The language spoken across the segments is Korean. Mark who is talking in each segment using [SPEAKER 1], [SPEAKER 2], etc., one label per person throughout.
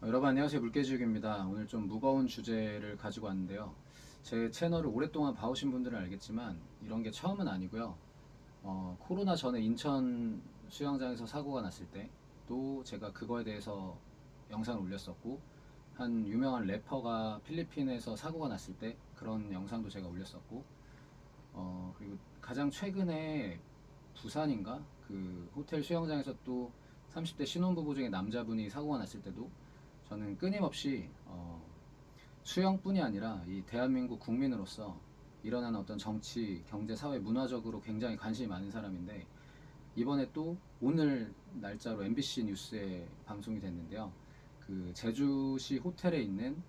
[SPEAKER 1] 여러분 안녕하세요. 물개지욱입니다. 오늘 좀 무거운 주제를 가지고 왔는데요. 제 채널을 오랫동안 봐오신 분들은 알겠지만 이런 게 처음은 아니고요. 코로나 전에 인천 수영장에서 사고가 났을 때 또 제가 그거에 대해서 영상을 올렸었고, 한 유명한 래퍼가 필리핀에서 사고가 났을 때 그런 영상도 제가 올렸었고, 그리고 가장 최근에 부산인가 그 호텔 수영장에서 또 30대 신혼부부 중에 남자분이 사고가 났을 때도 저는 끊임없이 수영뿐이 아니라 이 대한민국 국민으로서 일어나는 어떤 정치, 경제, 사회, 문화적으로 굉장히 관심이 많은 사람인데, 이번에 또 오늘 날짜로 MBC 뉴스에 방송이 됐는데요. 그 제주시 호텔에 있는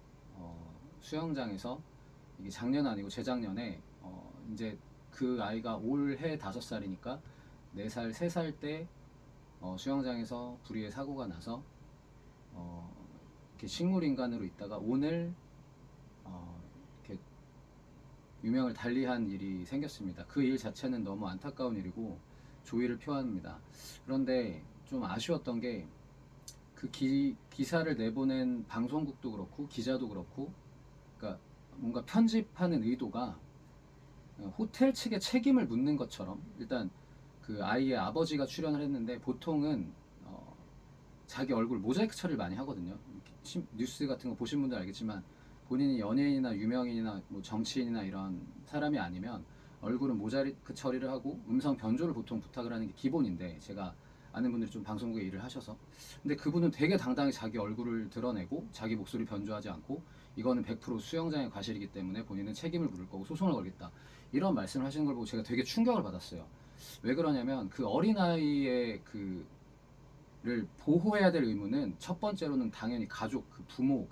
[SPEAKER 1] 수영장에서, 이게 작년 아니고 재작년에 이제 그 아이가 올해 5살이니까 4살, 3살 때 수영장에서 불의의 사고가 나서 어, 이렇게 식물인간으로 있다가 오늘 이렇게 유명을 달리한 일이 생겼습니다. 그 일 자체는 너무 안타까운 일이고 조의를 표합니다. 그런데 좀 아쉬웠던 게, 그 기사를 내보낸 방송국도 그렇고 기자도 그렇고, 그러니까 뭔가 편집하는 의도가 호텔 측에 책임을 묻는 것처럼, 일단 그 아이의 아버지가 출연을 했는데 보통은 자기 얼굴 모자이크 처리를 많이 하거든요. 뉴스 같은 거 보신 분들 알겠지만, 본인이 연예인이나 유명인이나 뭐 정치인이나 이런 사람이 아니면 얼굴은 모자이크 처리를 하고 음성 변조를 보통 부탁을 하는 게 기본인데, 제가 아는 분들이 좀 방송국에 일을 하셔서, 근데 그분은 되게 당당히 자기 얼굴을 드러내고 자기 목소리 변조하지 않고, 이거는 100% 수영장의 과실이기 때문에 본인은 책임을 물을 거고 소송을 걸겠다, 이런 말씀을 하시는 걸 보고 제가 되게 충격을 받았어요. 왜 그러냐면, 그 어린아이의 를 보호해야 될 의무는 첫 번째로는 당연히 가족, 그 부모,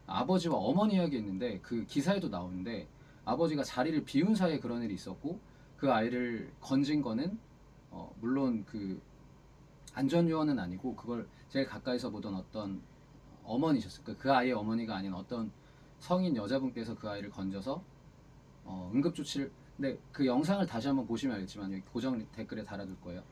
[SPEAKER 1] 아버지와 어머니에게 있는데, 그 기사에도 나오는데 아버지가 자리를 비운 사이에 그런 일이 있었고, 그 아이를 건진 거는 물론 그 안전요원은 아니고 그걸 제일 가까이서 보던 어떤 어머니셨어요. 그 아이의 어머니가 아닌 어떤 성인 여자분께서 그 아이를 건져서 응급조치를, 근데 그 영상을 다시 한번 보시면 알겠지만 여기 고정 댓글에 달아둘 거예요.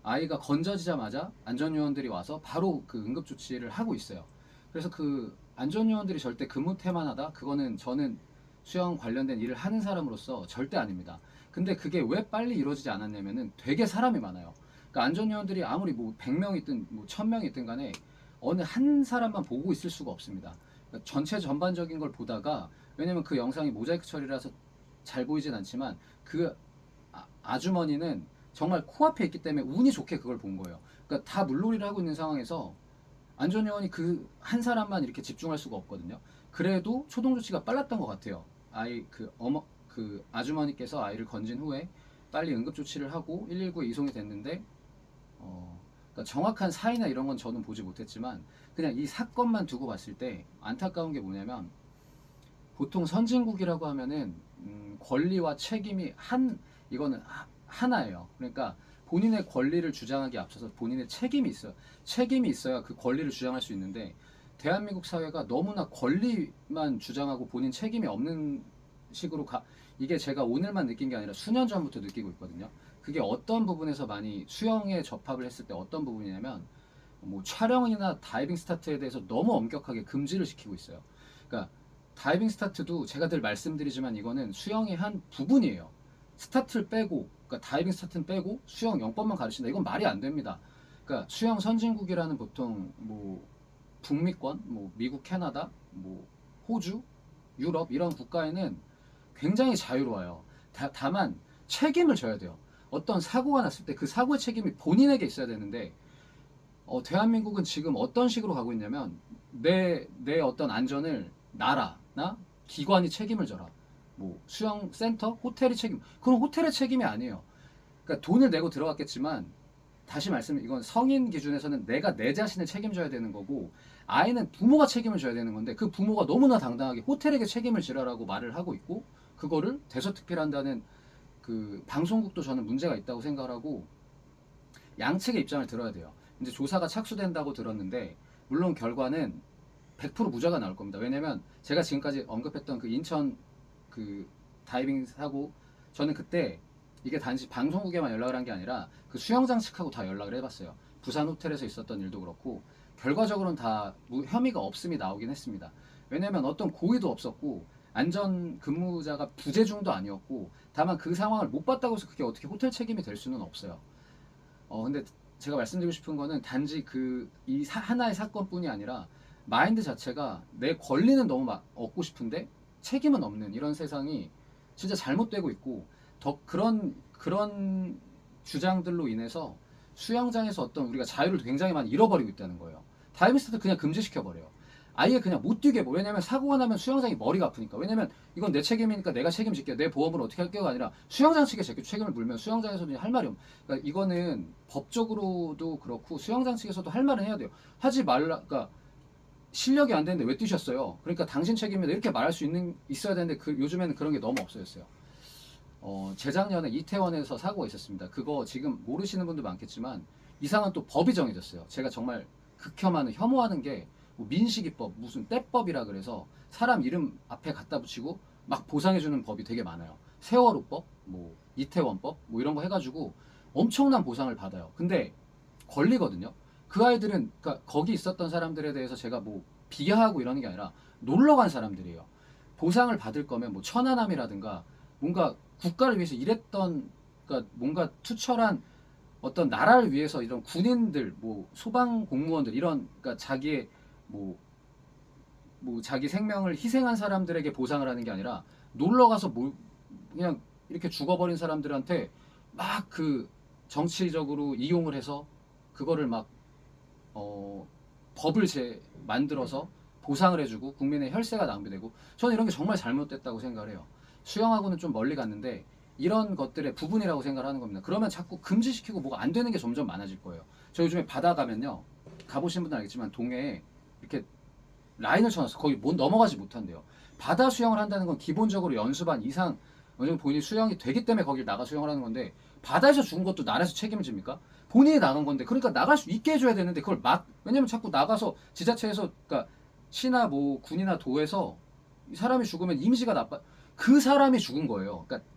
[SPEAKER 1] 아이가 건져지자마자 안전요원들이 와서 바로 그 응급조치를 하고 있어요. 그래서 그 안전요원들이 절대 근무 태만하다, 그거는 저는 수영 관련된 일을 하는 사람으로서 절대 아닙니다. 근데 그게 왜 빨리 이루어지지 않았냐면은 되게 사람이 많아요. 그러니까 안전요원들이 아무리 뭐 100명이든 뭐 1000명이든 간에 어느 한 사람만 보고 있을 수가 없습니다. 그러니까 전체 전반적인 걸 보다가, 왜냐면 그 영상이 모자이크 처리라서 잘 보이진 않지만, 그 아주머니는 정말 코앞에 있기 때문에 운이 좋게 그걸 본 거예요. 그러니까 다 물놀이를 하고 있는 상황에서 안전요원이 그 한 사람만 이렇게 집중할 수가 없거든요. 그래도 초동 조치가 빨랐던 것 같아요. 아이 그 아주머니께서 아이를 건진 후에 빨리 응급 조치를 하고 119에 이송이 됐는데, 그러니까 정확한 사이나 이런 건 저는 보지 못했지만, 그냥 이 사건만 두고 봤을 때 안타까운 게 뭐냐면, 보통 선진국이라고 하면은 권리와 책임이 이거는 하나예요. 그러니까 본인의 권리를 주장하기 앞서서 본인의 책임이 있어요. 책임이 있어야 그 권리를 주장할 수 있는데, 대한민국 사회가 너무나 권리만 주장하고 본인 책임이 없는 식으로 이게 제가 오늘만 느낀 게 아니라 수년 전부터 느끼고 있거든요. 그게 어떤 부분에서 많이 수영에 접합을 했을 때 어떤 부분이냐면, 뭐 촬영이나 다이빙 스타트에 대해서 너무 엄격하게 금지를 시키고 있어요. 그러니까 다이빙 스타트도 제가 늘 말씀드리지만 이거는 수영의 한 부분이에요. 스타트를 빼고, 그러니까 다이빙 스타트는 빼고 수영 영법만 가르친다, 이건 말이 안 됩니다. 그러니까 수영 선진국이라는, 보통 뭐 북미권, 뭐 미국, 캐나다, 뭐 호주, 유럽 이런 국가에는 굉장히 자유로워요. 다만 책임을 져야 돼요. 어떤 사고가 났을 때 그 사고의 책임이 본인에게 있어야 되는데, 대한민국은 지금 어떤 식으로 가고 있냐면, 내 어떤 안전을 나라나 기관이 책임을 져라. 뭐 수영센터, 호텔이 책임. 그건 호텔의 책임이 아니에요. 그러니까 돈을 내고 들어갔겠지만, 다시 이건 성인 기준에서는 내가 내 자신을 책임져야 되는 거고, 아이는 부모가 책임을 져야 되는 건데, 그 부모가 너무나 당당하게 호텔에게 책임을 지라라고 말을 하고 있고, 그거를 대서특필한다는 그 방송국도 저는 문제가 있다고 생각을 하고, 양측의 입장을 들어야 돼요. 이제 조사가 착수된다고 들었는데, 물론 결과는 100% 무죄가 나올 겁니다. 왜냐면 제가 지금까지 언급했던 그 인천 그 다이빙 사고, 저는 그때 이게 단지 방송국에만 연락을 한 게 아니라 그 수영장 측하고 다 연락을 해봤어요. 부산 호텔에서 있었던 일도 그렇고, 결과적으로는 다 혐의가 없음이 나오긴 했습니다. 왜냐면 어떤 고의도 없었고 안전 근무자가 부재중도 아니었고 다만 그 상황을 못 봤다고 해서 그게 어떻게 호텔 책임이 될 수는 없어요. 근데 제가 말씀드리고 싶은 거는 단지 하나의 사건뿐이 아니라 마인드 자체가 내 권리는 너무 얻고 싶은데 책임은 없는 이런 세상이 진짜 잘못되고 있고 더 그런 주장들로 인해서 수영장에서 어떤 우리가 자유를 굉장히 많이 잃어버리고 있다는 거예요. 다이빙스타트 그냥 금지시켜버려요. 아예 그냥 못 뛰게 해버. 왜냐면 사고가 나면 수영장이 머리가 아프니까. 왜냐면 이건 내 책임이니까 내가 책임질게요. 내 보험으로 어떻게 할게요가 아니라 수영장 측에 책임을 물면 수영장에서도 할 말이 없. 그러니까 이거는 법적으로도 그렇고 수영장 측에서도 할 말은 해야 돼요. 하지 말라. 그러니까 실력이 안 되는데 왜 뛰셨어요? 그러니까 당신 책임이다 이렇게 말할 수 있어야 되는데 요즘에는 그런 게 너무 없어졌어요. 재작년에 이태원에서 사고가 있었습니다. 그거 지금 모르시는 분도 많겠지만 이상한 또 법이 정해졌어요. 제가 정말 혐오하는 게 뭐 민식이법, 무슨 떼법이라 그래서 사람 이름 앞에 갖다 붙이고 막 보상해주는 법이 되게 많아요. 세월호법, 뭐 이태원법, 뭐 이런 거 해가지고 엄청난 보상을 받아요. 근데 걸리거든요. 그 아이들은 그러니까 거기 있었던 사람들에 대해서 제가 뭐 비하하고 이러는 게 아니라 놀러 간 사람들이에요. 보상을 받을 거면 뭐 천안함이라든가 뭔가 국가를 위해서 일했던 그러니까 뭔가 투철한 어떤 나라를 위해서 이런 군인들, 뭐 소방 공무원들 이런 그러니까 자기의 뭐 자기 생명을 희생한 사람들에게 보상을 하는 게 아니라 놀러 가서 뭐 그냥 이렇게 죽어버린 사람들한테 막 그 정치적으로 이용을 해서 그거를 막 법을 만들어서 보상을 해주고 국민의 혈세가 낭비되고 저는 이런 게 정말 잘못됐다고 생각을 해요. 수영하고는 좀 멀리 갔는데 이런 것들의 부분이라고 생각을 하는 겁니다. 그러면 자꾸 금지시키고 뭐가 안 되는 게 점점 많아질 거예요. 저 요즘에 바다 가면요. 가보신 분들은 알겠지만 동해에 이렇게 라인을 쳐놨어. 거기 넘어가지 못한대요. 바다 수영을 한다는 건 기본적으로 연수반 이상 어느 정도 본인이 수영이 되기 때문에 거길 나가 수영을 하는 건데 바다에서 죽은 것도 나라에서 책임을 집니까? 본인이 나간 건데 그러니까 나갈 수 있게 해줘야 되는데 그걸 왜냐면 자꾸 나가서 지자체에서 그러니까 시나 뭐 군이나 도에서 사람이 죽으면 이미지가 나빠 그 사람이 죽은 거예요. 그러니까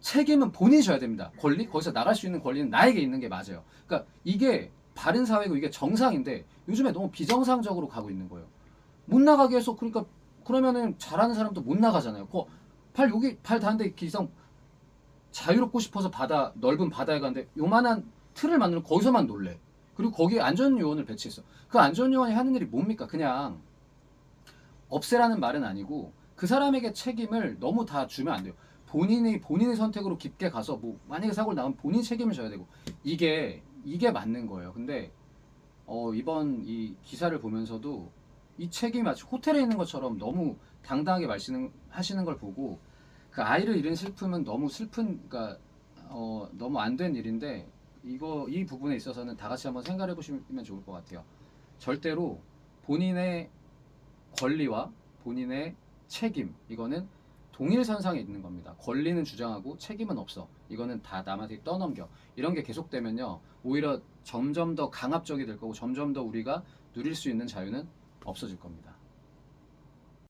[SPEAKER 1] 책임은 본인이 져야 됩니다. 거기서 나갈 수 있는 권리는 나에게 있는 게 맞아요. 그러니까 이게 바른 사회고 이게 정상인데 요즘에 너무 비정상적으로 가고 있는 거예요. 못 나가게 해서 그러니까 그러면은 잘하는 사람도 못 나가잖아요. 여기 발 닿는데 기성 자유롭고 싶어서 넓은 바다에 가는데 요만한 틀을 만들어 거기서만 놀래. 그리고 거기에 안전요원을 배치했어. 그 안전요원이 하는 일이 뭡니까? 그냥 없애라는 말은 아니고 그 사람에게 책임을 너무 다 주면 안 돼요. 본인의 선택으로 깊게 가서 뭐 만약에 사고를 나면 본인이 책임을 져야 되고 이게 맞는 거예요. 근데 이번 이 기사를 보면서도 이 책임이 마치 호텔에 있는 것처럼 너무 당당하게 말씀하시는 걸 보고 그 아이를 잃은 슬픔은 너무 그러니까 너무 안 된 일인데 이 부분에 있어서는 다 같이 한번 생각해 보시면 좋을 것 같아요. 절대로 본인의 권리와 본인의 책임 이거는 동일선상에 있는 겁니다. 권리는 주장하고 책임은 없어. 이거는 다 남한테 떠넘겨. 이런 게 계속되면요. 오히려 점점 더 강압적이 될 거고 점점 더 우리가 누릴 수 있는 자유는 없어질 겁니다.